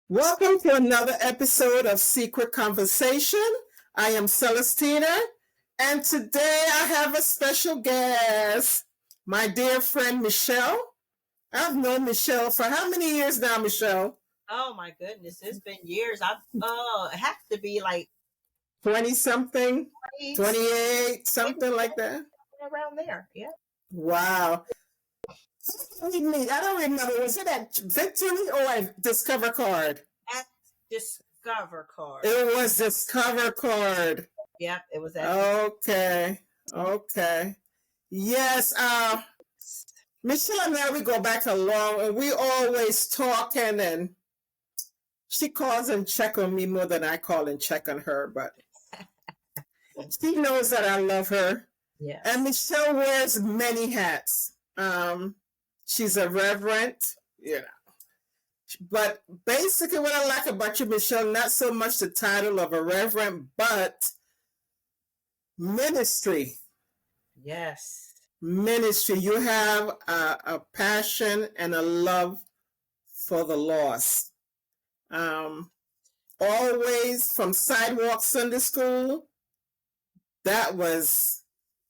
Welcome to another episode of Secret Conversation. I am Celestina, and today I have a special guest, my dear friend Michelle. I've known Michelle for how many years now, Michelle? Oh my goodness, it's been years. It has to be like 20 something, 20, 28, maybe something like that. around there. Yeah. Wow. I don't remember. Was it at Victory or at Discover Card? At Discover Card. It was Discover Card. Yep, it was at Okay. Okay. Yes. Michelle and I, we go back along, and we always talking, and she calls and check on me more than I call and check on her, but she knows that I love her. And Yes. Michelle wears many hats. She's a reverend, you know. But basically, what I like about you, Michelle, not so much the title of a reverend, but ministry. Yes. Ministry. You have a passion and a love for the lost. Um, Always from Sidewalk Sunday School. That was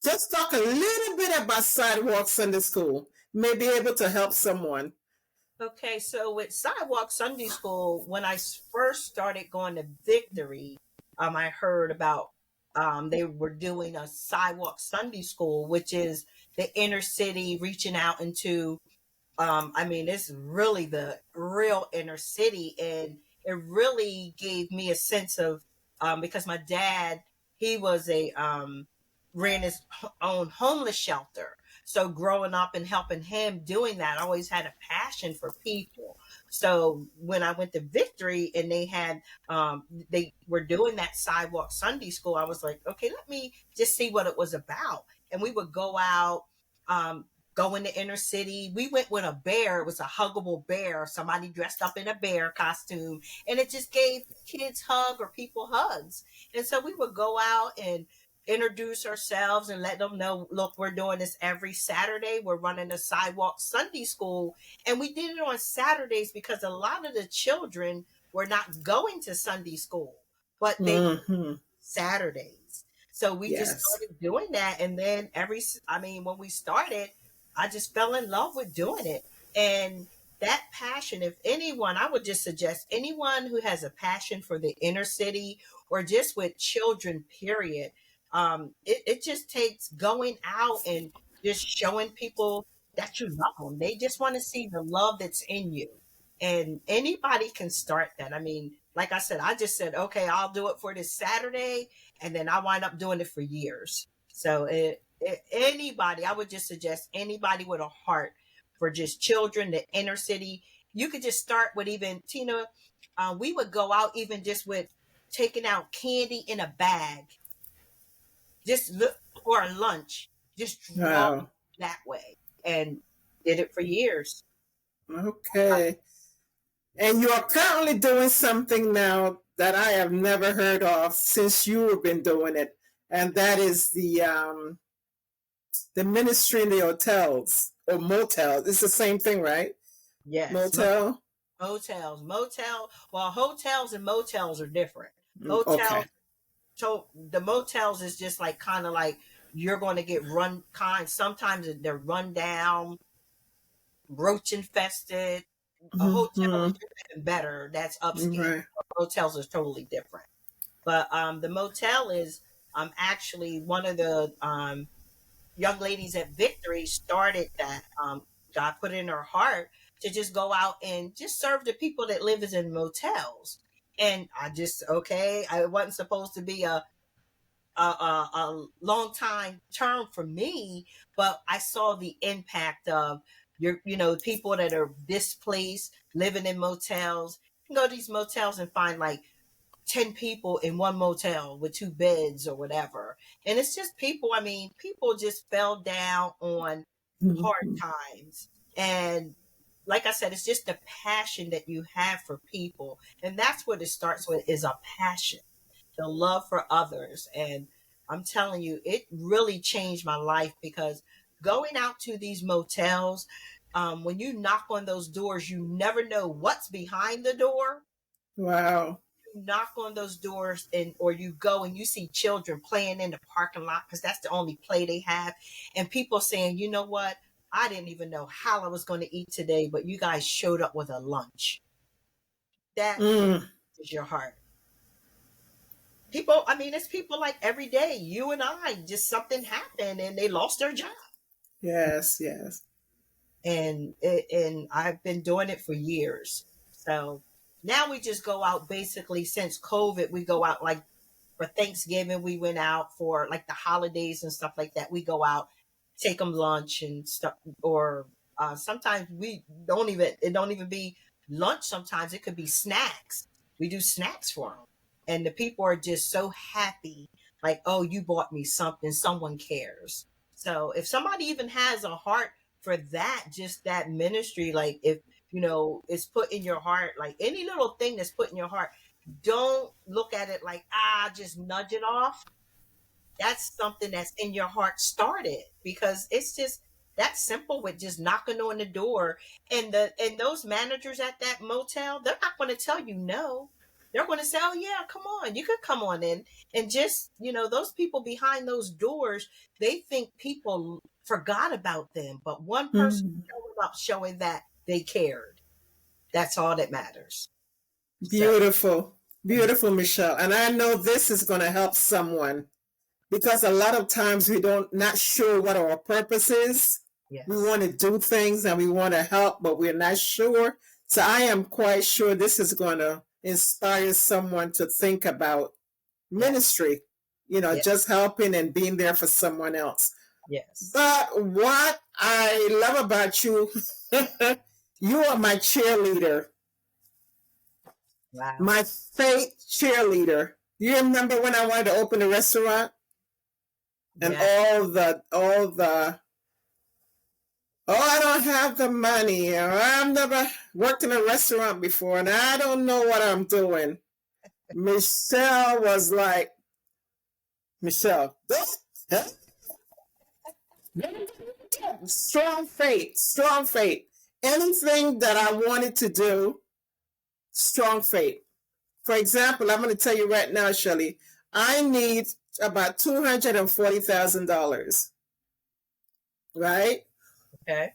just talk a little bit about Sidewalk Sunday School. May be able to help someone. Okay, so with Sidewalk Sunday School, when I first started going to Victory, I heard about they were doing a Sidewalk Sunday School, which is the inner city reaching out into it's really the real inner city, and it really gave me a sense of because my dad, he was a ran his own homeless shelter. So growing up and helping him doing that, I always had a passion for people. So when I went to Victory and they were doing that Sidewalk Sunday School, I was like, okay, let me just see what it was about. And we would go out, um, go in the inner city. We went with a bear. It was a huggable bear. Somebody dressed up in a bear costume, and it just gave kids hug or people hugs. And so we would go out and introduce ourselves and let them know, look, we're doing this every Saturday. We're running a Sidewalk Sunday School. And we did it on Saturdays because a lot of the children were not going to Sunday school, but they Mm-hmm. Saturdays. So we just Yes. started doing that. And then when we started, I just fell in love with doing it. And that passion, if anyone, I would just suggest anyone who has a passion for the inner city or just with children, period. It just takes going out and just showing people that you love them. They just want to see the love that's in you. And anybody can start that. I mean, like I said, I just said, okay, I'll do it for this Saturday. And then I wind up doing it for years. So anybody, I would just suggest anybody with a heart for just children, the inner city. You could just start with even, Tina, we would go out even just with taking out candy in a bag, just look for a lunch, just draw Wow. that way, and did it for years. Okay. And you are currently doing something now that I have never heard of since you have been doing it, and that is the ministry in the hotels or motels. It's the same thing, right? Yes, Motel. well, hotels and motels are different. Okay. Hotels, so the motels is just like kind of like you're going to get sometimes they're run down, roach infested. A hotel is Mm-hmm. even better. That's upscale. Right. Hotels is totally different. But the motel is actually one of the young ladies at Victory started that. God put it in her heart to just go out and just serve the people that live in motels. And I just, okay, I wasn't supposed to be a long time term for me, but I saw the impact of people that are displaced, living in motels. You can go to these motels and find like 10 people in one motel with two beds or whatever. And it's just people, people just fell down on hard Mm-hmm. times. And like I said, it's just the passion that you have for people. And that's what it starts with is a passion, the love for others. And I'm telling you, it really changed my life because going out to these motels, when you knock on those doors, you never know what's behind the door. Wow. You knock on those doors and or you go and you see children playing in the parking lot because that's the only play they have, and people saying, you know what, I didn't even know how I was going to eat today, but you guys showed up with a lunch. That Mm. is your heart. People, I mean, it's people like every day, you and I, just something happened and they lost their job. Yes, yes. And I've been doing it for years. So now we just go out basically since COVID, we go out like for Thanksgiving, we went out for like the holidays and stuff like that. We go out, take them lunch and stuff, or sometimes we don't even, it don't even be lunch. Sometimes it could be snacks. We do snacks for them. And the people are just so happy. Like, oh, you bought me something. Someone cares. So if somebody even has a heart for that, just that ministry, like if, it's put in your heart, like any little thing that's put in your heart, don't look at it like, just nudge it off. That's something that's in your heart started, because it's just that simple with just knocking on the door. And those managers at that motel, they're not going to tell you no. They're going to say, oh yeah, come on, you could come on in. And just, those people behind those doors, they think people forgot about them. But one person Mm. showing up, showing that they cared. That's all that matters. So Beautiful. Beautiful, Michelle. And I know this is going to help someone because a lot of times we don't not sure what our purpose is. We yes. want to do things and we want to help, but we're not sure. So I am quite sure this is going to inspire someone to think about Yes. ministry, Yes. just helping and being there for someone else. Yes. But what I love about you, you are my cheerleader, Wow. my faith cheerleader. You remember when I wanted to open a restaurant and Yeah. oh, I don't have the money, or I've never worked in a restaurant before and I don't know what I'm doing. Michelle was like, Michelle, strong faith, strong faith. Anything that I wanted to do, strong faith. For example, I'm going to tell you right now, Shelley, I need about $240,000, right? Okay.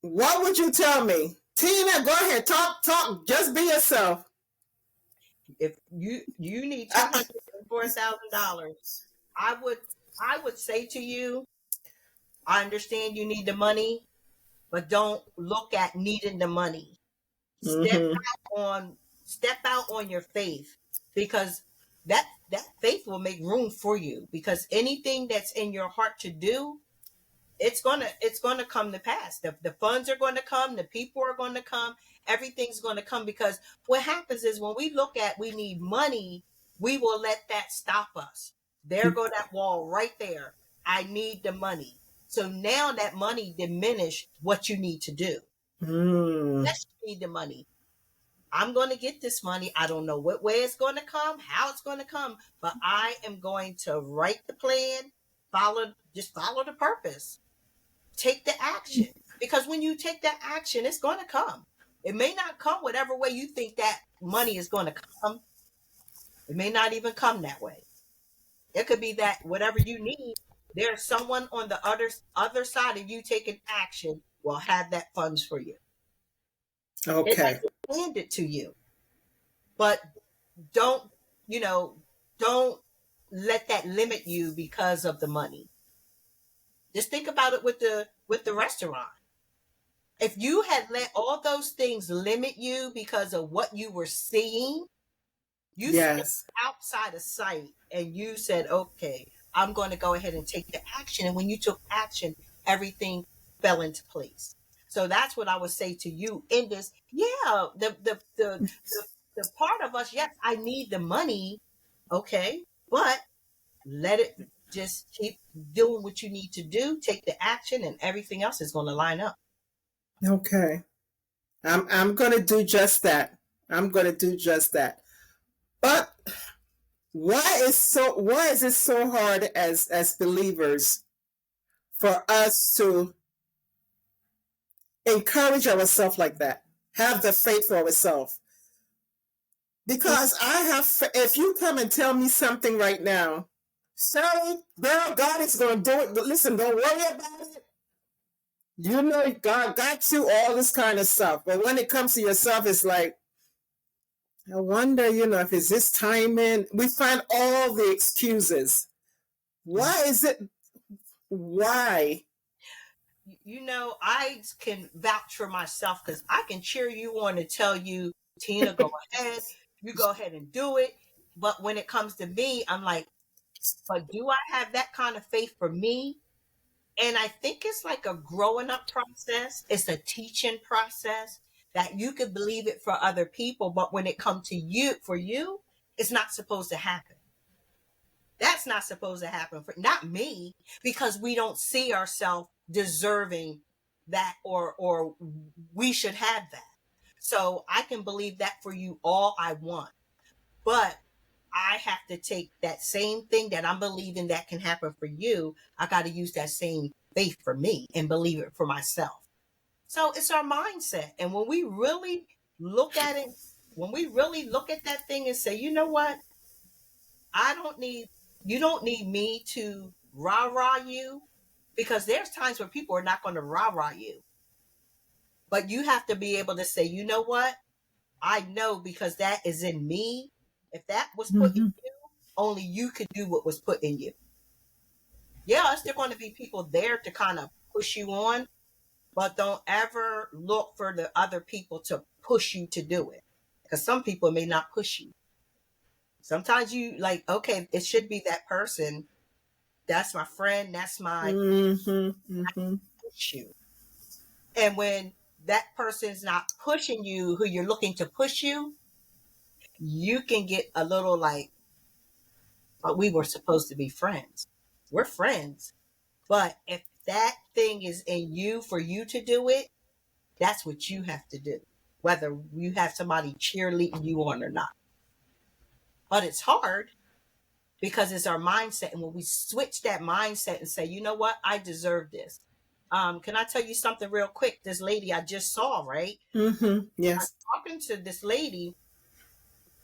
What would you tell me? Tina, go ahead, talk, just be yourself. If you need two I, hundred and $4,000, I would say to you, I understand you need the money, but don't look at needing the money. Step mm-hmm, step out on your faith, because that faith will make room for you, because anything that's in your heart to do, it's gonna come to pass. The funds are going to come, the people are going to come, everything's going to come. Because what happens is when we look at we need money, we will let that stop us. There go that wall right there. I need the money. So now that money diminish what you need to do. mm, Yes, you need the money. I'm going to get this money. I don't know what way it's going to come, how it's going to come, but I am going to write the plan, just follow the purpose, take the action. Because when you take that action, it's going to come. It may not come whatever way you think that money is going to come. It may not even come that way. It could be that whatever you need, there's someone on the other side of you taking action will have that funds for you. It okay, might be handed to you, but don't, you know, don't let that limit you because of the money. Just think about it with the restaurant. If you had let all those things limit you because of what you were seeing, you stepped yes, outside of sight and you said, okay, I'm going to go ahead and take the action. And when you took action, everything fell into place. So that's what I would say to you in this. Yeah, the part of us, yes, I need the money, okay, but let it, just keep doing what you need to do, take the action, and everything else is going to line up. okay. I'm gonna do just that. I'm gonna do just that. But why is it so hard as believers for us to encourage ourselves like that? Have the faith for ourselves. Because if you come and tell me something right now, sorry, girl, God is going to do it. But listen, don't worry about it. You know, God got you, all this kind of stuff. But when it comes to yourself, it's like, I wonder, if it's this timing. We find all the excuses. Why is it? Why? I can vouch for myself because I can cheer you on and tell you, Tina, go ahead. You go ahead and do it. But when it comes to me, I'm like, but do I have that kind of faith for me? And I think it's like a growing up process. It's a teaching process that you could believe it for other people. But when it comes to you, for you, it's not supposed to happen. That's not supposed to happen for not me, because we don't see ourselves deserving that, or we should have that. So I can believe that for you all I want, but I have to take that same thing that I'm believing that can happen for you. I got to use that same faith for me and believe it for myself. So it's our mindset. And when we really look at it, when we really look at that thing and say, you know what? I don't need, you don't need me to rah rah you, because there's times where people are not going to rah rah you. But you have to be able to say, you know what? I know, because that is in me. If that was put in you, only you could do what was put in you. Yeah, is there going to be people there to kind of push you on, but don't ever look for the other people to push you to do it. Because some people may not push you. Sometimes you like, okay, it should be that person. That's my friend. That's my push you. And when that person's not pushing you, who you're looking to push you, you can get a little like, but we were supposed to be friends. We're friends. But if that thing is in you for you to do it, that's what you have to do, whether you have somebody cheerleading you on or not. But it's hard because it's our mindset. And when we switch that mindset and say, you know what, I deserve this. Can I tell you something real quick? This lady I just saw, right? Yes. I'm talking to this lady,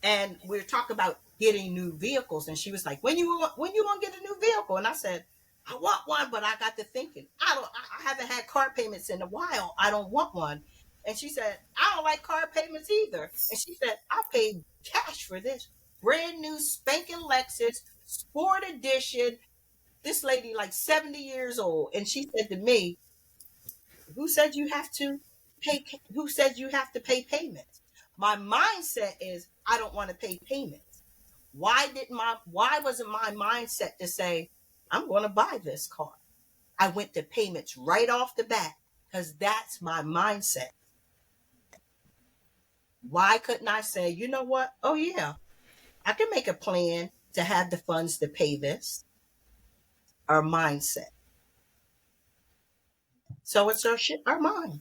and we were talking about getting new vehicles, and she was like, when you want to get a new vehicle? And I said, I want one, but I got to thinking, I haven't had car payments in a while. I don't want one. And she said, I don't like car payments either. And she said, I paid cash for this brand new spanking Lexus Sport Edition. This lady like 70 years old. And she said to me, who said you have to who said you have to pay payments? My mindset is, I don't want to pay payments. Why wasn't my mindset to say, I'm going to buy this car? I went to payments right off the bat because that's my mindset. Why couldn't I say, you know what? Oh yeah, I can make a plan to have the funds to pay this. Our mindset. So it's our mind.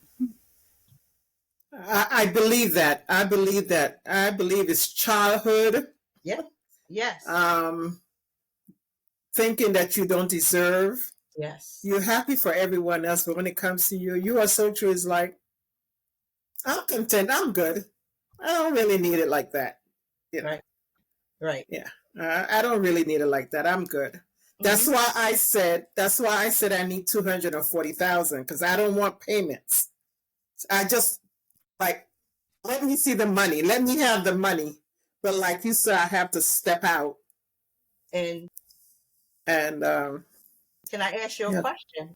I believe that. I believe that. I believe it's childhood. Yeah. Yes. Thinking that you don't deserve. Yes. You're happy for everyone else, but when it comes to you, you are so true. It's like, I'm content. I'm good. I don't really need it like that. Right. Right. Yeah. I don't really need it like that. I'm good. That's why I said I need 240,000, because I don't want payments. I just like, let me see the money. Let me have the money. But like you said, I have to step out. And can I ask you a question?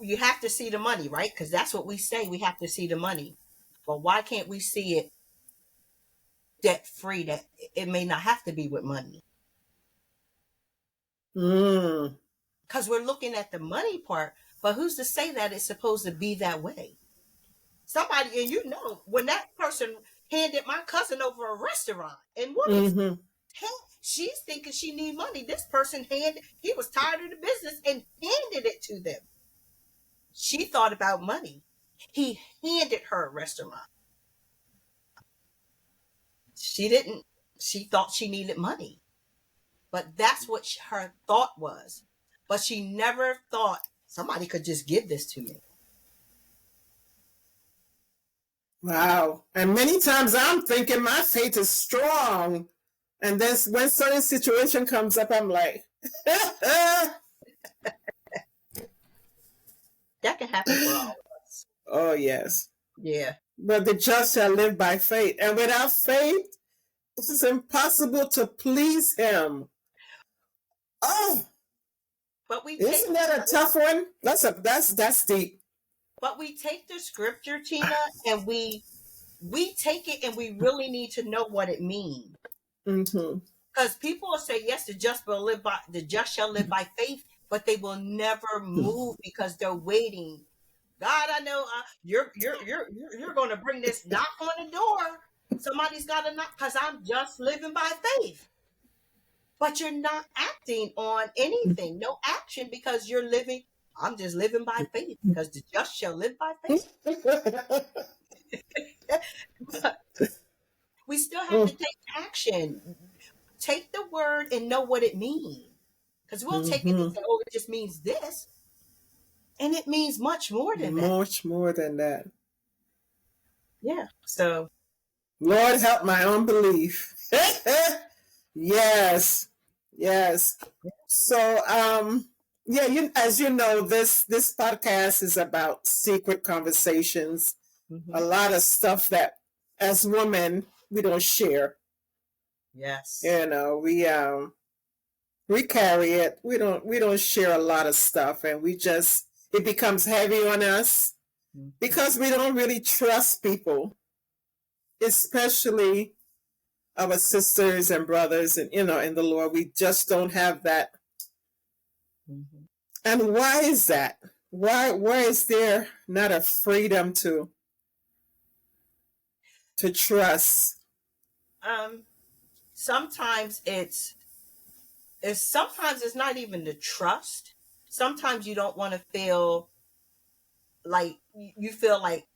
You have to see the money, right? Because that's what we say. We have to see the money. But why can't we see it debt free? That it may not have to be with money. Because we're looking at the money part, but who's to say that it's supposed to be that way? Somebody, and when that person handed my cousin over a restaurant, and she's thinking she need money. This person he was tired of the business and handed it to them. She thought about money. He handed her a restaurant. She didn't. She thought she needed money. But that's what her thought was. But she never thought somebody could just give this to me. Wow. And many times I'm thinking my faith is strong. And then when certain situation comes up, I'm like, That can happen for all of us. oh, yes. Yeah. But the just shall live by faith. And without faith, it is impossible to please him. Oh, But we take isn't that a tough one? That's deep. but we take the scripture, Tina, and we take it and we really need to know what it means. Mm-hmm. Because people will say, yes, the just shall live by faith, but they will never move because they're waiting. God, I know you're going to bring this knock on the door. Somebody's got to knock because I'm just living by faith. But you're not acting on anything, no action because you're living. I'm just living by faith because the just shall live by faith. We still have to take action. Take the word and know what it means. Because we'll take it and say, oh, it just means this. And it means much more than that. Much more than that. Yeah. So, Lord, help my unbelief. Yes. Yes. So, yeah, as you know, this podcast is about secret conversations. A lot of stuff that as women we don't share. yes. You know, we carry it. We don't share a lot of stuff, and it becomes heavy on us because we don't really trust people, especially our sisters and brothers, and in the Lord. We just don't have that. And why is that? Why is there not a freedom to trust? Sometimes sometimes it's not even the trust. Sometimes you don't want to feel like you feel like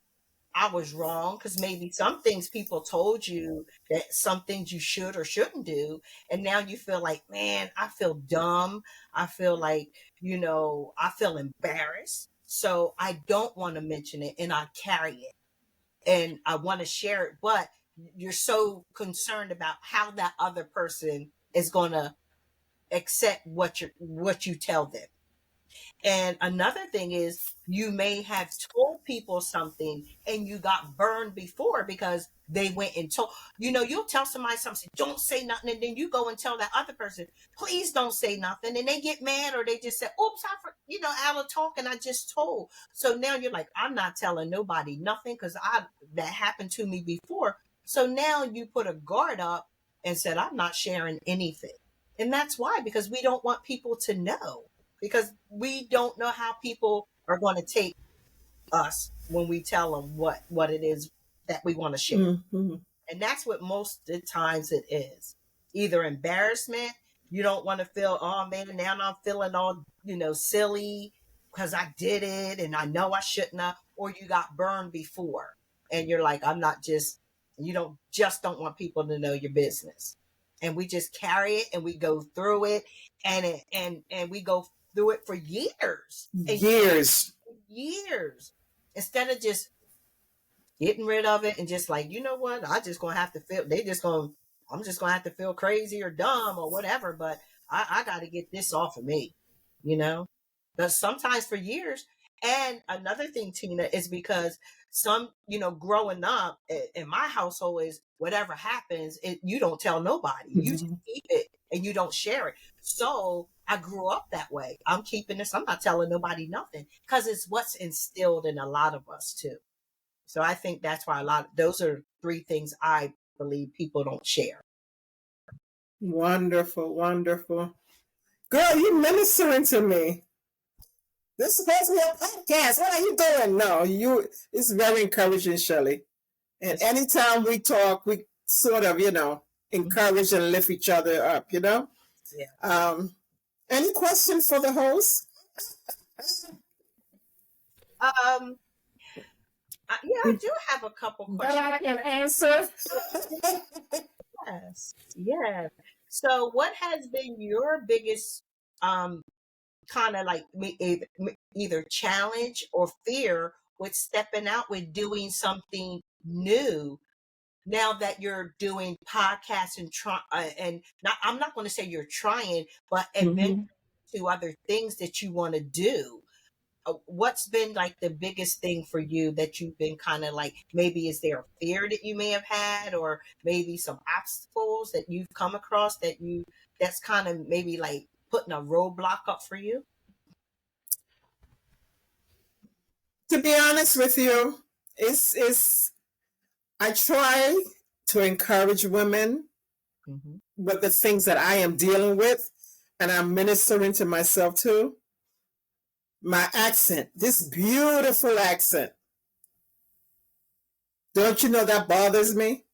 I was wrong because maybe some things people told you that some things you should or shouldn't do. And now you feel like, man, I feel dumb. I feel like, I feel embarrassed. So I don't want to mention it and I carry it and I want to share it. But you're so concerned about how that other person is going to accept what you tell them. And another thing is you may have told people something and you got burned before because they went and told, you'll tell somebody something, don't say nothing. And then you go and tell that other person, please don't say nothing. And they get mad or they just say, oops, out of talking, I just told. So now you're like, I'm not telling nobody nothing because that happened to me before. So now you put a guard up and said, I'm not sharing anything. And that's why, because we don't want people to know. Because we don't know how people are going to take us when we tell them what it is that we want to share. Mm-hmm. And that's what most of the times it is. Either embarrassment, you don't want to feel, oh man, now I'm feeling all, silly because I did it and I know I shouldn't have, or you got burned before. And you're like, you don't want people to know your business. And we just carry it and we go through it and we go through it for years. Years. Instead of just getting rid of it and just like, you know what, I'm just gonna have to feel crazy or dumb or whatever, but I gotta get this off of me, But sometimes for years. And another thing, Tina, is because growing up in my household is whatever happens, you don't tell nobody. You just keep it and you don't share it. So I grew up that way. I'm keeping this. I'm not telling nobody nothing because it's what's instilled in a lot of us too. So I think that's why those are three things I believe people don't share. Wonderful, wonderful. Girl, you ministering to me. This is supposed to be a podcast. What are you doing? No, it's very encouraging, Shelley. And anytime we talk, we sort of, encourage and lift each other up, Yeah. Any questions for the host? Yeah, I do have a couple questions. That I can answer. Yes. Yeah. So what has been your biggest kind of like either challenge or fear with stepping out with doing something new now that you're doing podcasts and I'm not going to say you're trying, but adventure Mhm. to other things that you want to do? What's been like the biggest thing for you that you've been kind of like, maybe is there a fear that you may have had, or maybe some obstacles that you've come across that's kind of maybe like putting a roadblock up for you? To be honest with you, it's I try to encourage women Hmm. with the things that I am dealing with, and I'm ministering to myself too. My accent, this beautiful accent, don't you know that bothers me?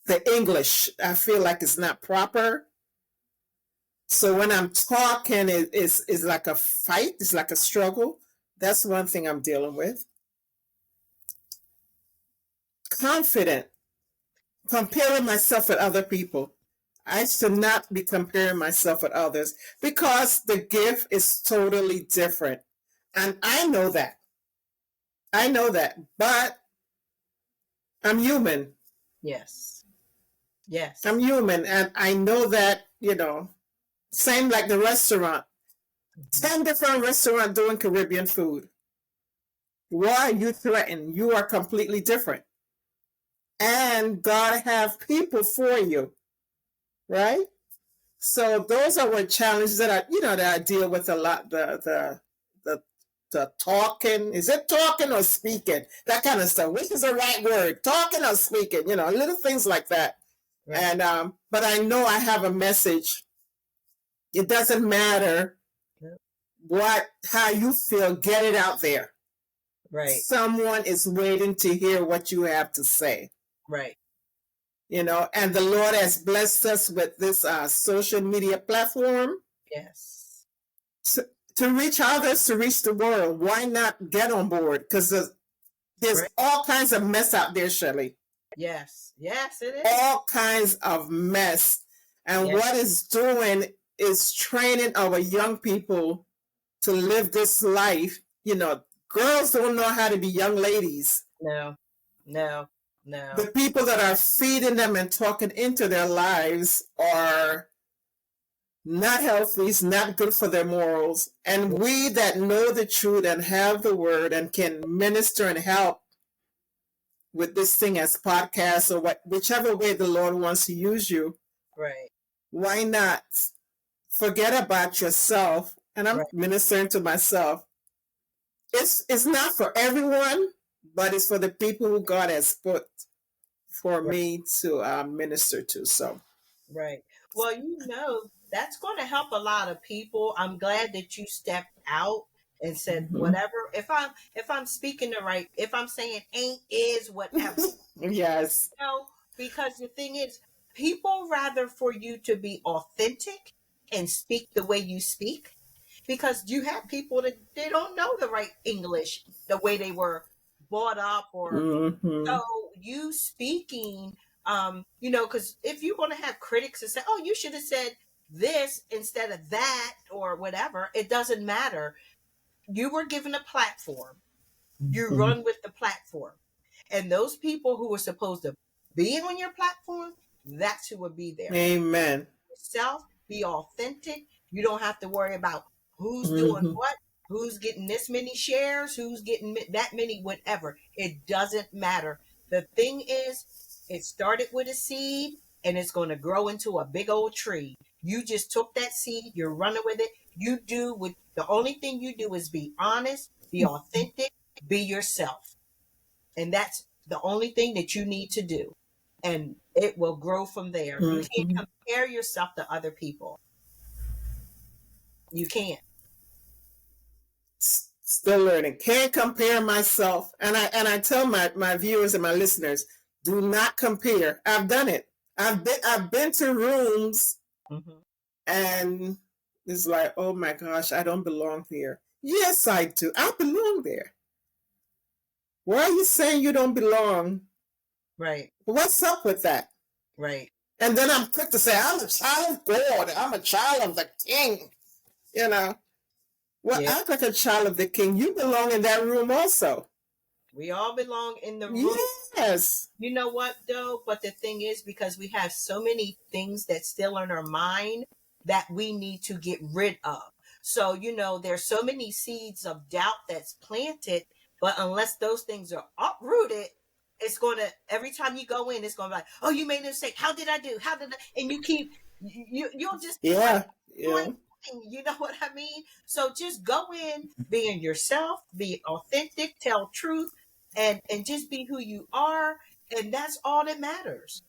The English, I feel like it's not proper. So when I'm talking, it's like a fight, it's like a struggle. That's one thing I'm dealing with. Confident, comparing myself with other people. I should not be comparing myself with others because the gift is totally different. And I know that. I know that. But I'm human. Yes. I'm Yes. human. And I know that, same like the restaurant. Hmm. 10 different restaurants doing Caribbean food. Why are you threatened? You are completely different. And God have people for you, right? So those are what challenges that I deal with a lot. The the talking. Is it talking or speaking? That kind of stuff. Which is the right word? Talking or speaking? Little things like that. Right. And but I know I have a message. It doesn't matter Yep. how you feel. Get it out there. Right. Someone is waiting to hear what you have to say. Right. And the Lord has blessed us with this social media platform Yes. to reach others, to reach the world. Why not get on board? Because there's Right. all kinds of mess out there, Shelley. Yes. Yes, it is. All kinds of mess. And Yeah. what it's doing is training our young people to live this life. Girls don't know how to be young ladies. No. No. The No. people that are feeding them and talking into their lives are not healthy, it's not good for their morals. And we that know the truth and have the word and can minister and help with this thing as podcasts or whichever way the Lord wants to use you, Right. why not forget about yourself? And I'm Right. ministering to myself. It's not for everyone, but it's for the people who God has put for Right. me to minister to. So, Right. Well, that's going to help a lot of people. I'm glad that you stepped out and said mhm. whatever. If I'm speaking the right, if I'm saying ain't is whatever, Yes. because the thing is, people rather for you to be authentic and speak the way you speak, because you have people that they don't know the right English the way they were brought up, or Hmm. so you speaking, because if you're going to have critics and say, oh, you should have said this instead of that or whatever, it doesn't matter. You were given a platform. You Hmm. run with the platform. And those people who are supposed to be on your platform, that's who will be there. Amen. Yourself, be authentic. You don't have to worry about who's doing Hmm. what, who's getting this many shares, who's getting that many, whatever. It doesn't matter. The thing is, it started with a seed and it's going to grow into a big old tree. You just took that seed, you're running with it. The only thing you do is be honest, be authentic, be yourself. And that's the only thing that you need to do. And it will grow from there. You can't Hmm. compare yourself to other people. You can't. Still learning. Can't compare myself. And I tell my viewers and my listeners, do not compare. I've done it. I've been to rooms Hmm. and it's like, oh my gosh, I don't belong here. Yes, I do. I belong there. Why are you saying you don't belong? Right. What's up with that? Right. And then I'm quick to say, I'm a child of God. I'm a child of the King. You know, well, Yeah. act like a child of the King. You belong in that room also. We all belong in the room. Yes. You know what though? But the thing is, because we have so many things that still in our mind that we need to get rid of. So, there's so many seeds of doubt that's planted, but unless those things are uprooted, it's going to, every time you go in, it's going to be like, oh, you made a mistake. How did I do? How did I? And you keep, you'll just be like, Yeah. Yeah. you know what I mean? So just go in, being yourself, be authentic, tell truth, and just be who you are, and that's all that matters.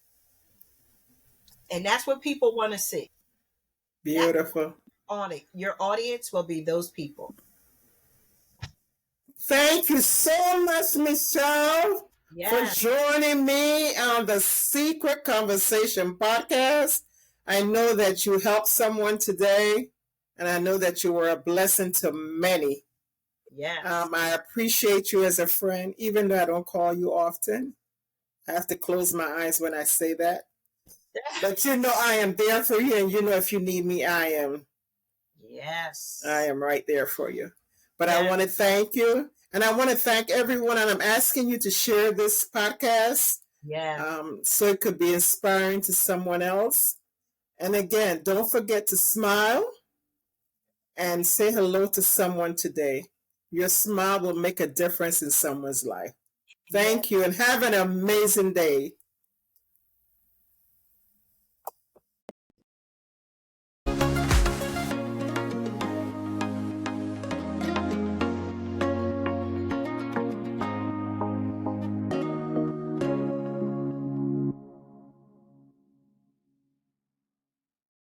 And that's what people want to see. That's Beautiful. on it. Your audience will be those people. Thank you so much, Michelle, for Yeah. joining me on the Secret Conversation podcast. I know that you helped someone today, and I know that you were a blessing to many. Yes. I appreciate you as a friend, even though I don't call you often. I have to close my eyes when I say that. But I am there for you, and if you need me, I am Yes. right there for you. But I Yes. want to thank you, and I want to thank everyone, and I'm asking you to share this podcast Yes. so it could be inspiring to someone else. And again, don't forget to smile and say hello to someone today. Your smile will make a difference in someone's life. Yes. Thank you, and have an amazing day.